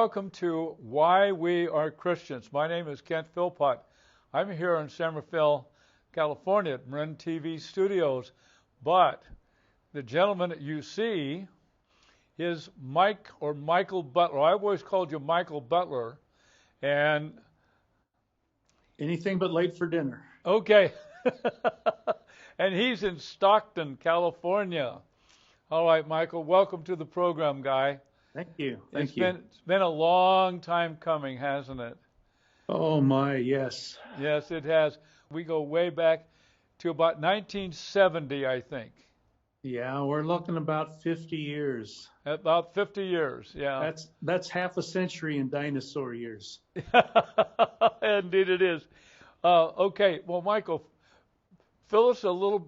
welcome to Why We Are Christians. My name is Kent Philpott. I'm here in San Rafael, California at Marin TV Studios. But the gentleman that you see is Mike or Michael Butler. I've always called you Michael Butler. And anything but late for dinner. okay. And he's in Stockton, California. All right, Michael, welcome to the program, guy. Thank you. It's been a long time coming, hasn't it? Oh my, yes. Yes, it has. We go way back to about 1970, I think. Yeah, we're looking about 50 years. About 50 years, yeah. That's half a century in dinosaur years. Indeed it is. Okay, well, Michael, fill us in a little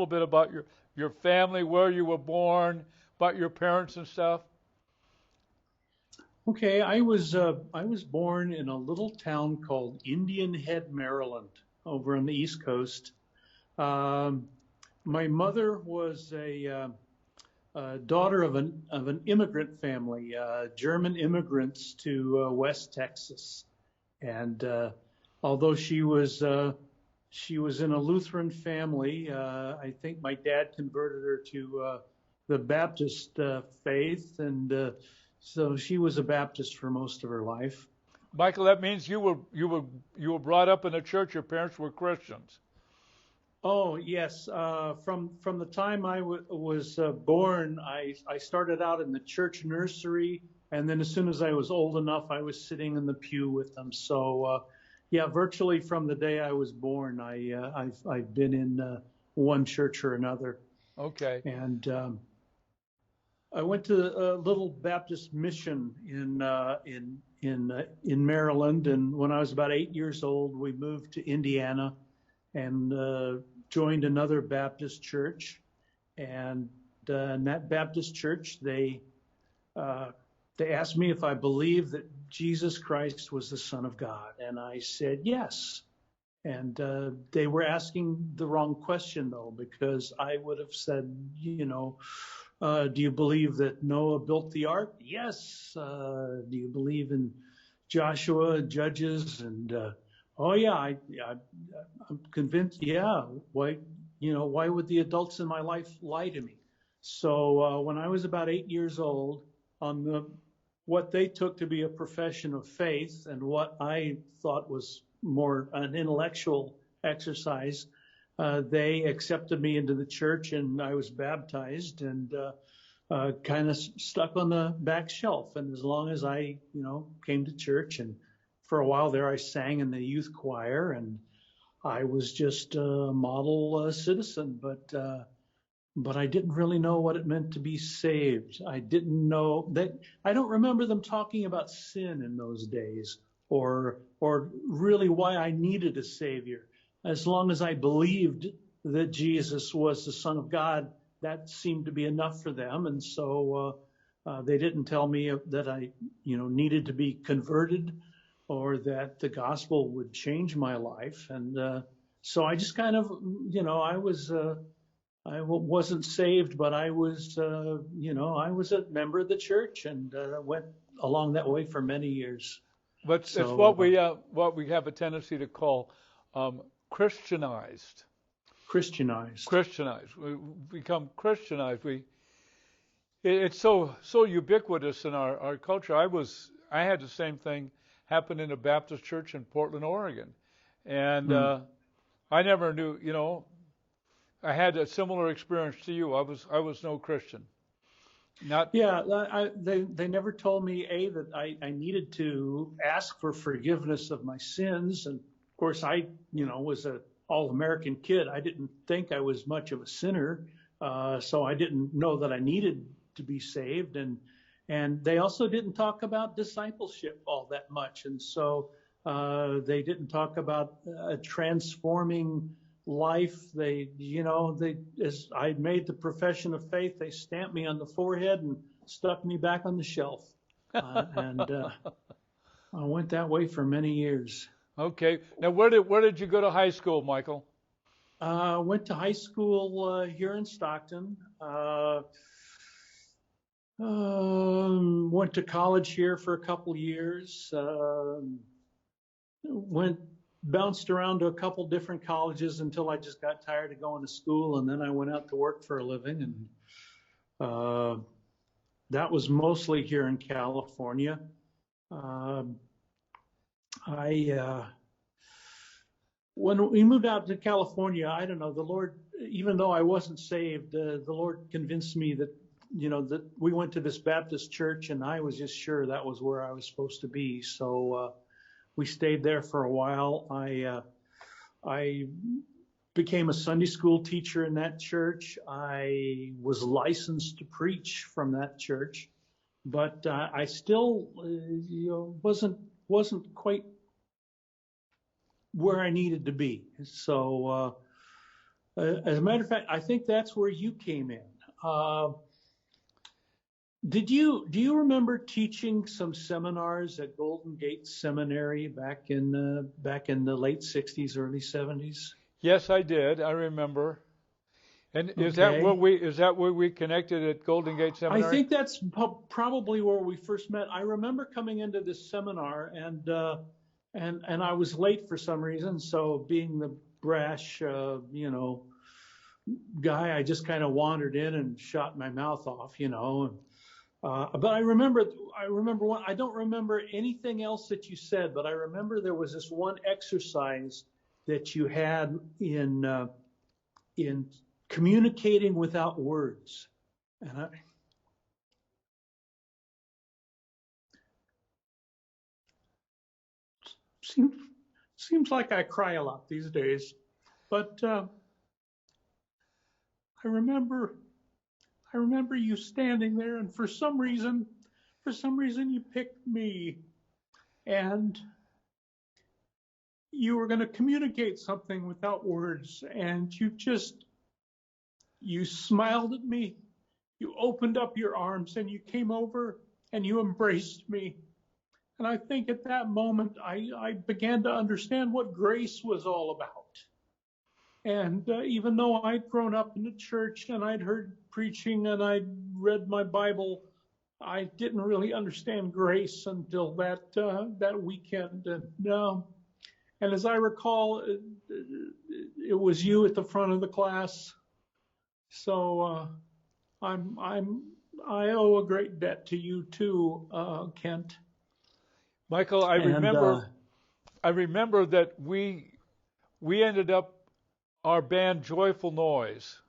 bit about your family, where you were born, about your parents and stuff. Okay, I was born in a little town called Indian Head, Maryland, over on the East Coast. My mother was a daughter of an immigrant family, German immigrants to West Texas, and although she was in a Lutheran family, I think my dad converted her to the Baptist faith, and so she was a Baptist for most of her life. Michael, that means you were brought up in a church. Your parents were Christians. Oh yes, from the time I was born, I started out in the church nursery, and then as soon as I was old enough, I was sitting in the pew with them. So yeah, virtually from the day I was born, I've been in one church or another. Okay. And I went to a little Baptist mission in Maryland, and when I was about 8 years old, we moved to Indiana and joined another Baptist church. And in that Baptist church, they asked me if I believed that Jesus Christ was the Son of God, and I said yes. And they were asking the wrong question, though, because I would have said, do you believe that Noah built the ark? Yes. Do you believe in Joshua, Judges, and oh yeah, I'm convinced. Yeah. Why would the adults in my life lie to me? So when I was about 8 years old, on what they took to be a profession of faith and what I thought was more an intellectual exercise, they accepted me into the church, and I was baptized and kind of stuck on the back shelf. And as long as I, came to church, and for a while there I sang in the youth choir, and I was just a model citizen, but I didn't really know what it meant to be saved. I didn't know that. I don't remember them talking about sin in those days, or really why I needed a savior. As long as I believed that Jesus was the Son of God, that seemed to be enough for them. And so they didn't tell me that I, needed to be converted or that the gospel would change my life. And so I just kind of, I wasn't saved, but I was, I was a member of the church, and went along that way for many years. But so, it's what we have a tendency to call Christianized. We become Christianized. It's so ubiquitous in our culture. I had the same thing happen in a Baptist church in Portland, Oregon, and I never knew. I had a similar experience to you. I was no Christian. They never told me that I needed to ask for forgiveness of my sins, and of course I was a all-American kid. I didn't think I was much of a sinner, so I didn't know that I needed to be saved, and they also didn't talk about discipleship all that much, and so they didn't talk about a transforming life. As I made the profession of faith, they stamped me on the forehead and stuck me back on the shelf, and I went that way for many years. Okay. Now, where did you go to high school, Michael? Went to high school here in Stockton. Went to college here for a couple years. Bounced around to a couple different colleges until I just got tired of going to school, and then I went out to work for a living, and that was mostly here in California. When we moved out to California, I don't know, the Lord, even though I wasn't saved, the Lord convinced me that, that we went to this Baptist church, and I was just sure that was where I was supposed to be. So we stayed there for a while. I became a Sunday school teacher in that church. I was licensed to preach from that church, but I still, wasn't quite where I needed to be. So, as a matter of fact, I think that's where you came in. Do you remember teaching some seminars at Golden Gate Seminary back in the late 60s, early 70s? Yes, I did. I remember. And is Okay. that where we connected at Golden Gate Seminary? I think that's probably where we first met. I remember coming into this seminar, and I was late for some reason. So being the brash, guy, I just kind of wandered in and shot my mouth off, But I remember one. I don't remember anything else that you said, but I remember there was this one exercise that you had in communicating without words, and seems like I cry a lot these days, but I remember you standing there, and for some reason you picked me, and you were going to communicate something without words, and you smiled at me, you opened up your arms, and you came over and you embraced me. And I think at that moment, I began to understand what grace was all about. And even though I'd grown up in the church and I'd heard preaching and I'd read my Bible, I didn't really understand grace until that weekend. And as I recall, it was you at the front of the class. So I owe a great debt to you too, Kent. Michael, I remember that we ended up our band Joyful Noise.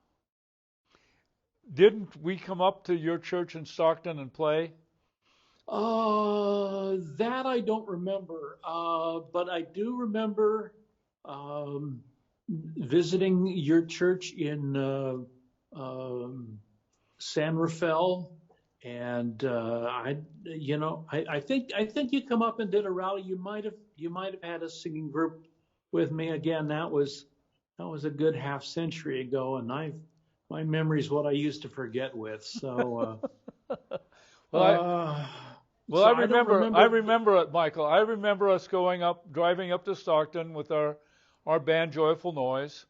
Didn't we come up to your church in Stockton and play? That I don't remember, but I do remember visiting your church in San Rafael, and I think you come up and did a rally. You might have had a singing group with me again. That was a good half century ago, and my memory is what I used to forget with. So, I remember it, Michael. I remember us driving up to Stockton with our band Joyful Noise,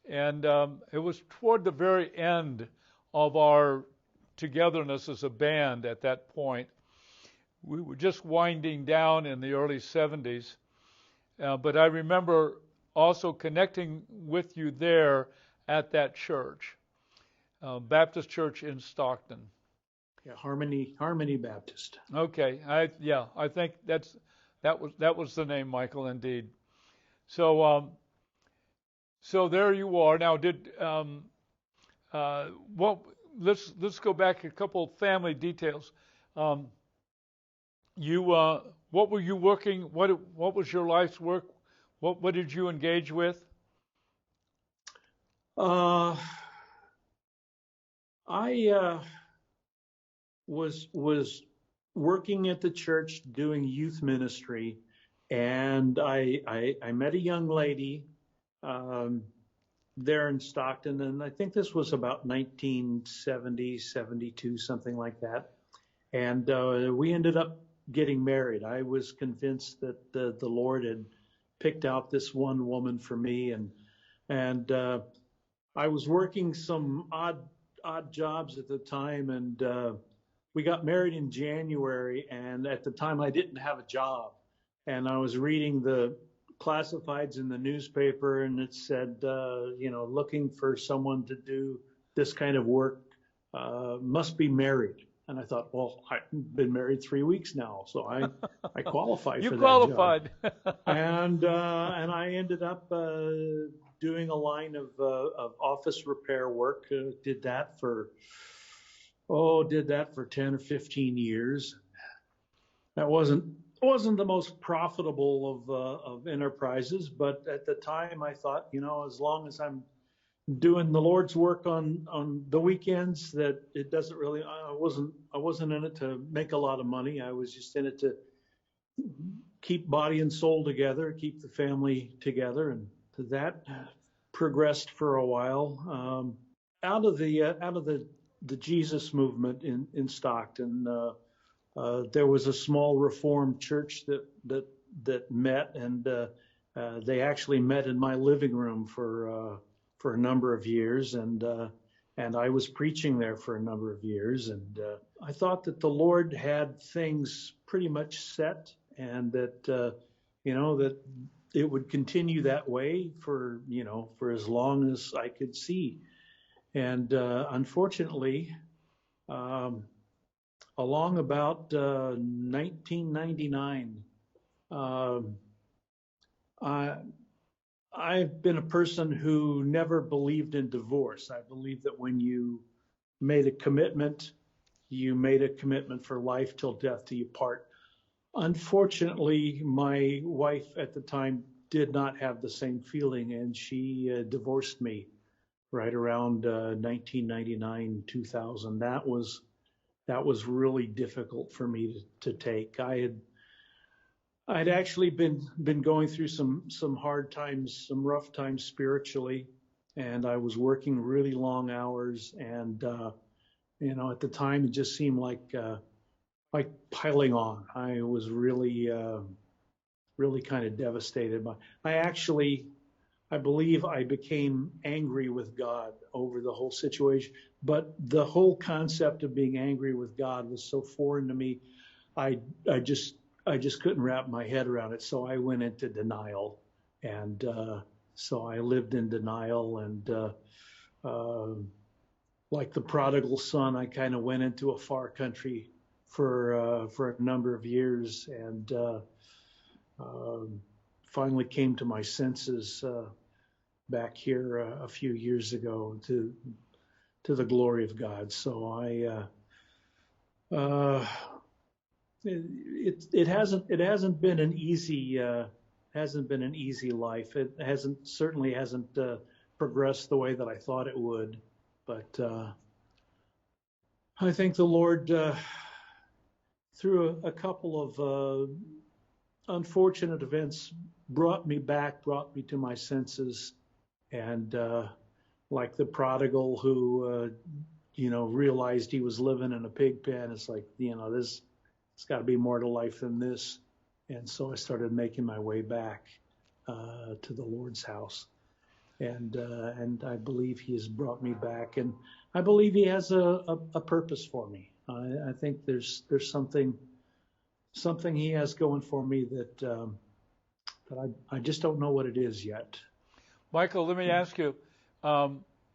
and it was toward the very end of our togetherness as a band at that point. We were just winding down in the early 70s, but I remember also connecting with you there at that church, Baptist Church in Stockton. Yeah, Harmony Baptist. Okay, I think that was the name, Michael, indeed. So so there you are. Now, let's go back a couple of family details. What were you working? What was your life's work? What did you engage with? I was working at the church doing youth ministry, and I met a young lady there in Stockton, and I think this was about 1970, 72, something like that. And we ended up getting married. I was convinced that the Lord had picked out this one woman for me, and I was working some odd jobs at the time, and we got married in January, and at the time I didn't have a job, and I was reading the classifieds in the newspaper, and it said, looking for someone to do this kind of work, must be married. And I thought, well, I've been married 3 weeks now, so I qualify You for qualified. that job. And I ended up doing a line of office repair work. Did that for 10 or 15 years. That wasn't the most profitable of enterprises, but at the time I thought, as long as I'm doing the Lord's work on the weekends, that it doesn't really, I wasn't in it to make a lot of money. I was just in it to keep body and soul together, keep the family together, and that progressed for a while. Out of the Jesus movement in Stockton, there was a small Reformed church that met, and they actually met in my living room for a number of years, and I was preaching there for a number of years, and I thought that the Lord had things pretty much set, and that that it would continue that way for as long as I could see. And unfortunately, along about 1999, I've been a person who never believed in divorce. I believe that when you made a commitment, you made a commitment for life till death do you part. Unfortunately, my wife at the time did not have the same feeling, and she divorced me right around 1999, 2000. That was really difficult for me to take. I'd actually been going through some hard times, some rough times spiritually, and I was working really long hours, and at the time it just seemed like piling on. I was really kind of devastated. I believe I became angry with God over the whole situation, but the whole concept of being angry with God was so foreign to me. I just couldn't wrap my head around it. So I went into denial, and so I lived in denial, and like the prodigal son, I kind of went into a far country for a number of years, and finally came to my senses back here a few years ago to the glory of God. So it hasn't been an easy life. It certainly hasn't progressed the way that I thought it would, but I think the Lord through a couple of unfortunate events brought me to my senses, and like the prodigal who realized he was living in a pig pen. It's like, there's got to be more to life than this. And so I started making my way back to the Lord's house, and I believe He has brought me back, and I believe He has a purpose for me. I think there's something He has going for me that I just don't know what it is yet. Michael, let me ask you,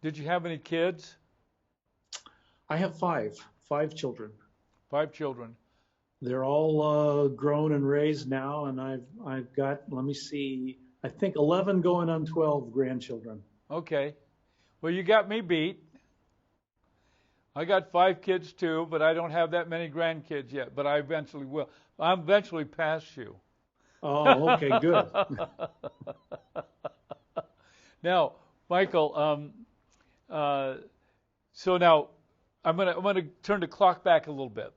did you have any kids? I have five children. 5 children. They're all grown and raised now, and I've got, let me see, I think 11 going on 12 grandchildren. Okay. Well, you got me beat. I got 5 kids too, but I don't have that many grandkids yet, but I eventually will. I'm eventually past you. Oh, okay, good. Now, Michael, so now I'm gonna turn the clock back a little bit.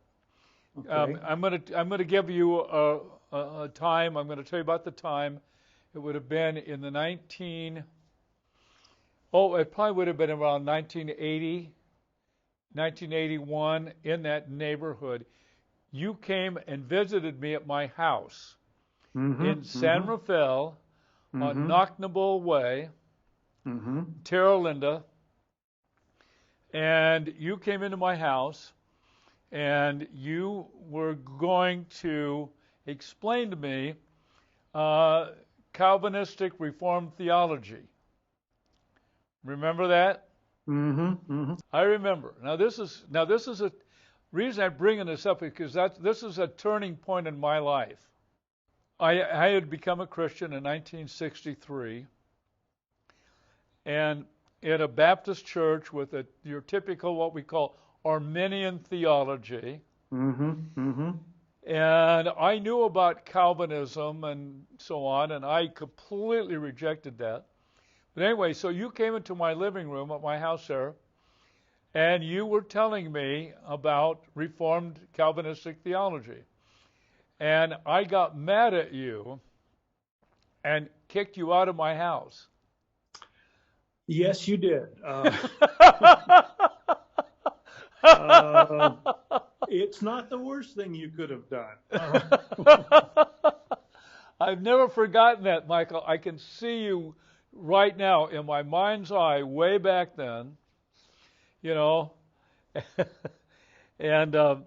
Okay. I'm gonna give you a time. I'm gonna tell you about the time. It would have been in the it probably would have been around 1980, 1981, in that neighborhood. You came and visited me at my house in San Rafael on Knocknable Way, Terra Linda, and you came into my house, and you were going to explain to me Calvinistic Reformed theology. Remember that? Mm-hmm. Mm-hmm. I remember. Now this is a reason I'm bringing this up because this is a turning point in my life. I had become a Christian in 1963, and in a Baptist church with your typical what we call Arminian theology. Mm-hmm. Mm-hmm. And I knew about Calvinism and so on, and I completely rejected that. But anyway, so you came into my living room at my house there, and you were telling me about Reformed Calvinistic theology. And I got mad at you and kicked you out of my house. Yes, you did. It's not the worst thing you could have done. I've never forgotten that, Michael. I can see you right now in my mind's eye way back then, you know. And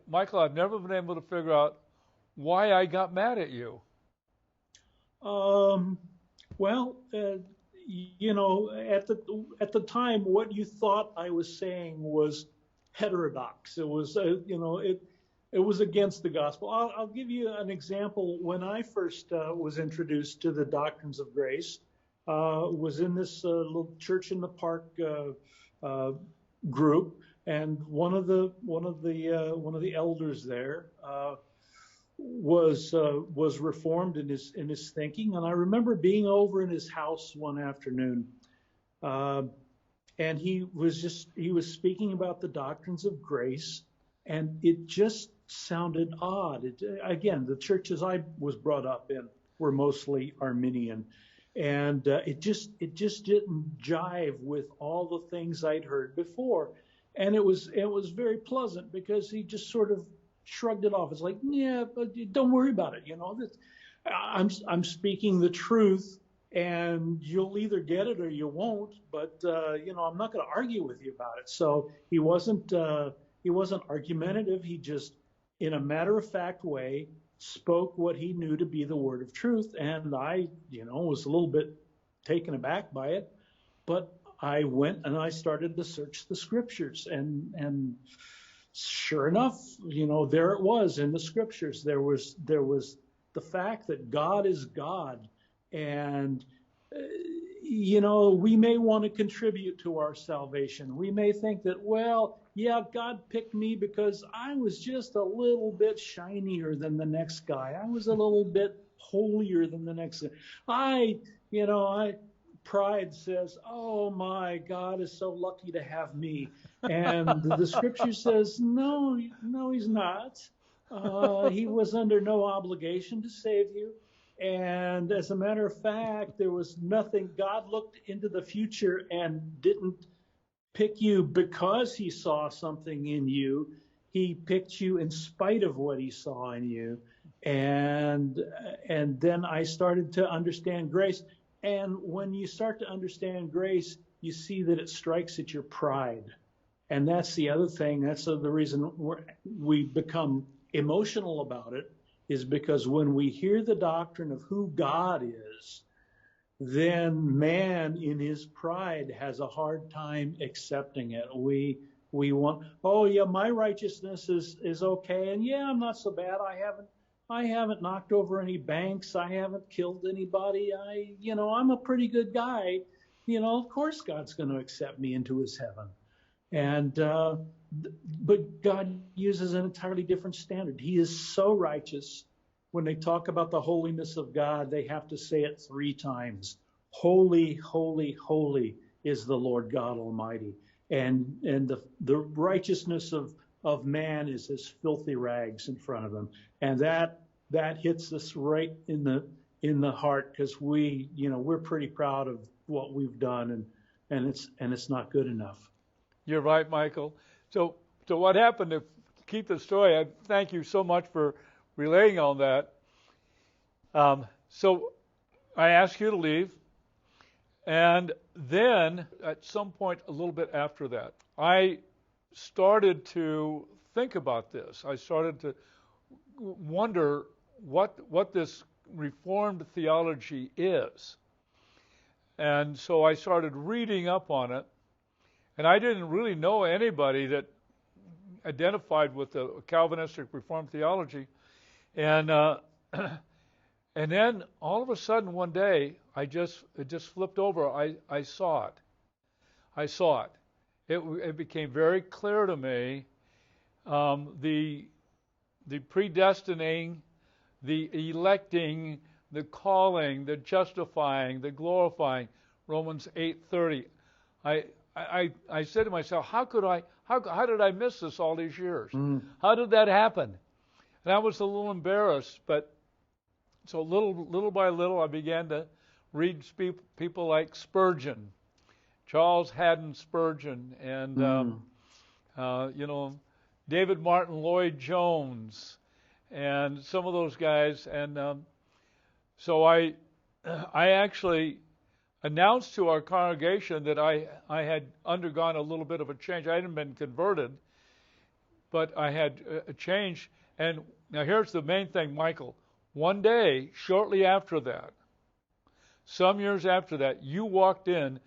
Michael, I've never been able to figure out why I got mad at you. Well, you know, at the time, what you thought I was saying was heterodox. It was, you know, it was against the gospel. I'll give you an example. When I first was introduced to the doctrines of grace, was in this little church in the park group, and one of the elders there was reformed in his thinking. And I remember being over in his house one afternoon, and he was speaking about the doctrines of grace, and it just sounded odd. Again, the churches I was brought up in were mostly Arminian, and it just didn't jive with all the things I'd heard before. And it was very pleasant because he just sort of shrugged it off. It's like, yeah, but don't worry about it. You know, I'm speaking the truth, and you'll either get it or you won't. But you know, I'm not going to argue with you about it. So he wasn't argumentative. He just, in a matter-of-fact way, spoke what he knew to be the word of truth. And I, you know, was a little bit taken aback by it, but I went and I started to search the scriptures, and sure enough, you know, there it was in the scriptures. There was the fact that God is God, and you know, we may want to contribute to our salvation. We may think that, well, yeah, God picked me because I was just a little bit shinier than the next guy. I was a little bit holier than the next guy. Pride says, oh my, God is so lucky to have me. And the scripture says, no, he's not. He was under no obligation to save you. And as a matter of fact, there was nothing. God looked into the future and didn't pick you because he saw something in you. He picked you in spite of what he saw in you. And then I started to understand grace. And when you start to understand grace, you see that it strikes at your pride. And that's the other thing. That's the reason we become emotional about it, is because when we hear the doctrine of who God is, then man in his pride has a hard time accepting it. We want, oh yeah, my righteousness is okay, and yeah, I'm not so bad. I haven't knocked over any banks. I haven't killed anybody. I'm a pretty good guy. You know, of course God's going to accept me into his heaven. And but God uses an entirely different standard. He is so righteous. When they talk about the holiness of God, they have to say it 3 times. Holy, holy, holy is the Lord God Almighty. And the righteousness of man is as filthy rags in front of him. And that hits us right in the heart, because we're pretty proud of what we've done, and it's not good enough. You're right, Michael. So what happened, to keep the story, I thank you so much for relaying on that. So I asked you to leave, and then at some point a little bit after that, I started to think about this. I started to wonder what this Reformed theology is. And so I started reading up on it, and I didn't really know anybody that identified with the Calvinistic Reformed theology. And and then all of a sudden one day, it just flipped over. I saw it. I saw it. It became very clear to me, the predestining, the electing, the calling, the justifying, the glorifying. Romans 8:30. I said to myself, how did I miss this all these years? How did that happen? And I was a little embarrassed, but so little by little, I began to read people like Spurgeon, Charles Haddon Spurgeon, and David Martin Lloyd Jones, and some of those guys. And so I actually announced to our congregation that I had undergone a little bit of a change. I hadn't been converted, but I had a change. And now here's the main thing, Michael. One day, shortly after that, some years after that, you walked in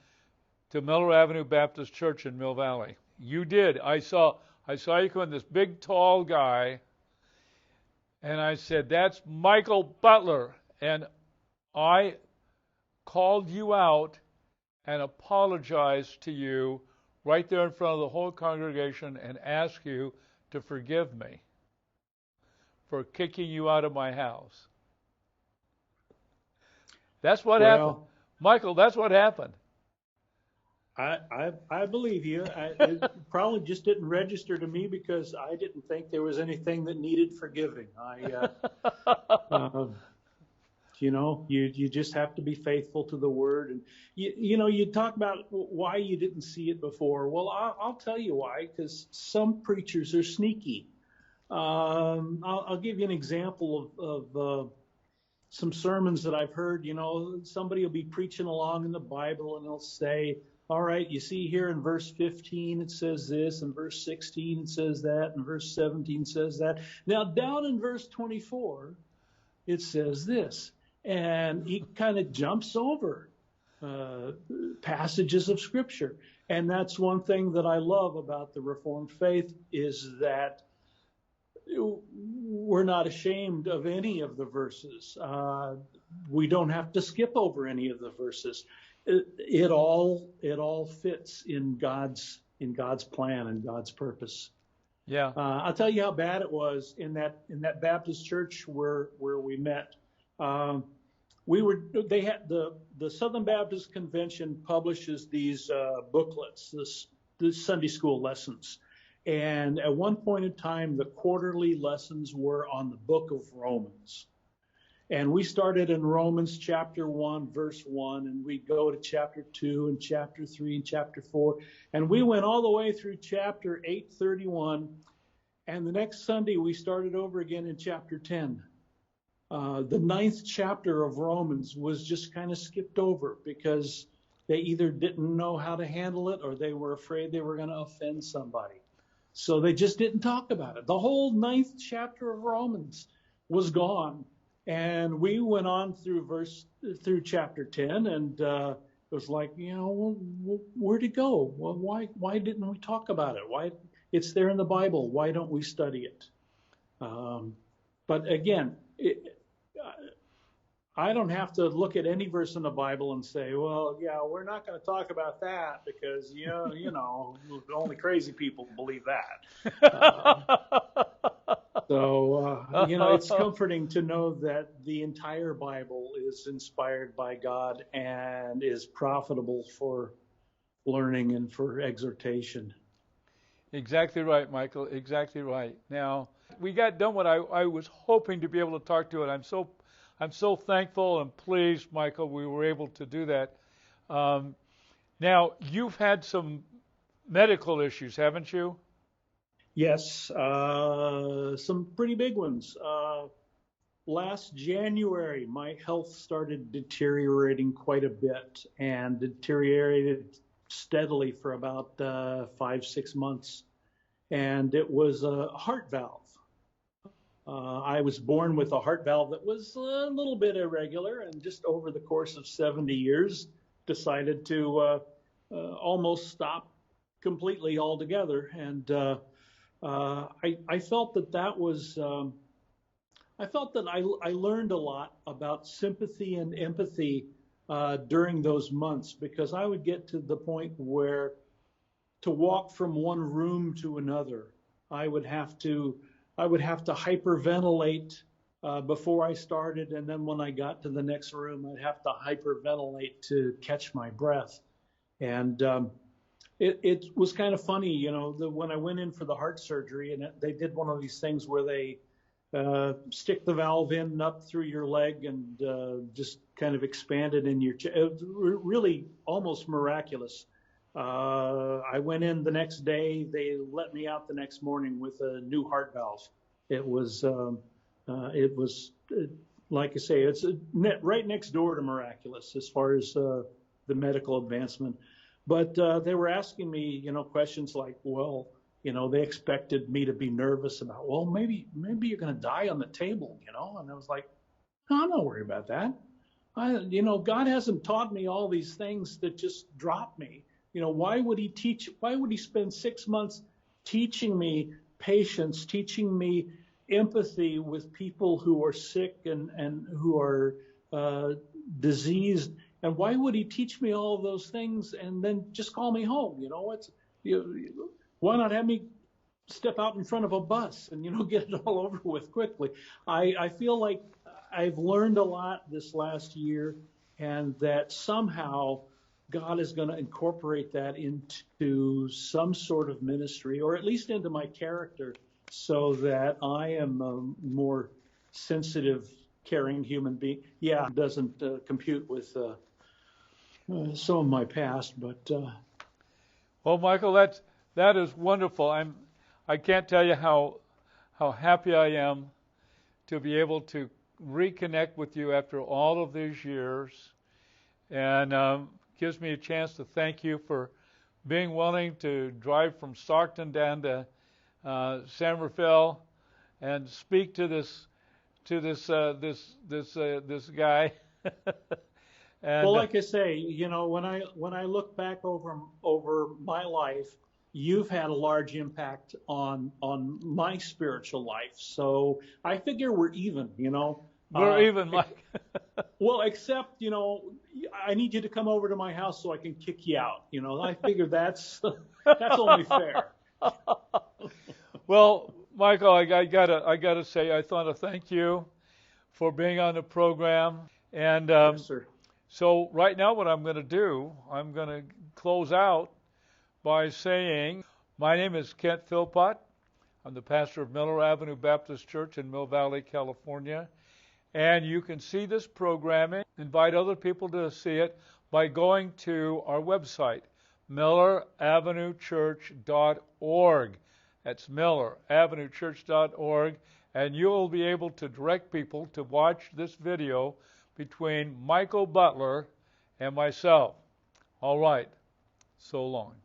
to Miller Avenue Baptist Church in Mill Valley. You did. I saw you come in, this big, tall guy, and I said, "That's Michael Butler." And I called you out and apologized to you right there in front of the whole congregation and asked you to forgive me for kicking you out of my house. That's what happened. Michael, that's what happened. I believe you. It probably just didn't register to me because I didn't think there was anything that needed forgiving. You just have to be faithful to the Word. And you talk about why you didn't see it before. Well, I'll tell you why. Because some preachers are sneaky. I'll give you an example of some sermons that I've heard. Somebody will be preaching along in the Bible and they'll say, all right, you see here in verse 15 it says this, and verse 16 it says that, and verse 17 says that. Now down in verse 24 it says this, and he kind of jumps over passages of Scripture. And that's one thing that I love about the Reformed faith, is that we're not ashamed of any of the verses. We don't have to skip over any of the verses. It all fits in God's plan and God's purpose. Yeah. I'll tell you how bad it was in that Baptist church where we met. They had the Southern Baptist Convention publishes these booklets, the Sunday school lessons. And at one point in time, the quarterly lessons were on the book of Romans. And we started in Romans chapter 1, verse 1, and we go to chapter 2 and chapter 3 and chapter 4. And we went all the way through chapter 8:31. And the next Sunday, we started over again in chapter 10. The 9th chapter of Romans was just kind of skipped over because they either didn't know how to handle it or they were afraid they were going to offend somebody. So they just didn't talk about it. The whole 9th chapter of Romans was gone. And we went on through chapter 10, and it was like, where'd it go? Well, why didn't we talk about it? Why? It's there in the Bible. Why don't we study it? But again, I don't have to look at any verse in the Bible and say, well, yeah, we're not going to talk about that because, only crazy people believe that. It's comforting to know that the entire Bible is inspired by God and is profitable for learning and for exhortation. Exactly right, Michael. Exactly right. Now, we got done what I was hoping to be able to talk to, and I'm so thankful and pleased, Michael, we were able to do that. Now, you've had some medical issues, haven't you? Yes, some pretty big ones. Last January, my health started deteriorating quite a bit and deteriorated steadily for about 5-6 months. and it was a heart valve. I was born with a heart valve that was a little bit irregular, and just over the course of 70 years, decided to almost stop completely altogether. And I felt that was, I felt that I learned a lot about sympathy and empathy during those months, because I would get to the point where to walk from one room to another, I would have to hyperventilate before I started, and then when I got to the next room, I'd have to hyperventilate to catch my breath. And it was kind of funny, when I went in for the heart surgery, and they did one of these things where they stick the valve in and up through your leg and just kind of expand it in your chest. It was really almost miraculous. I went in the next day. They let me out the next morning with a new heart valve. It was like I say, it's right next door to miraculous as far as the medical advancement. But they were asking me, questions like, well, they expected me to be nervous about, well, maybe you're going to die on the table, And I was like, no, I'm not worried about that. God hasn't taught me all these things that just drop me. Why would he spend 6 months teaching me patience, teaching me empathy with people who are sick and who are diseased? And why would he teach me all of those things and then just call me home? Why not have me step out in front of a bus and, get it all over with quickly? I feel like I've learned a lot this last year, and that somehow God is going to incorporate that into some sort of ministry, or at least into my character, so that I am a more sensitive, caring human being. Yeah, it doesn't compute with some of my past, but Well, Michael, that is wonderful. I can't tell you how happy I am to be able to reconnect with you after all of these years, and gives me a chance to thank you for being willing to drive from Stockton down to San Rafael and speak to this guy. And well, like I say, when I look back over my life, you've had a large impact on my spiritual life. So I figure we're even. We're even, Mike. Well, except I need you to come over to my house so I can kick you out. I figure that's only fair. Well, Michael, I gotta say, I thought to thank you for being on the program. And Yes, sir. so right now, what I'm going to do, I'm going to close out by saying, my name is Kent Philpott. I'm the pastor of Miller Avenue Baptist Church in Mill Valley, California. And you can see this programming, invite other people to see it by going to our website, milleravenuechurch.org. That's milleravenuechurch.org. And you'll be able to direct people to watch this video between Michael Butler and myself. All right. So long.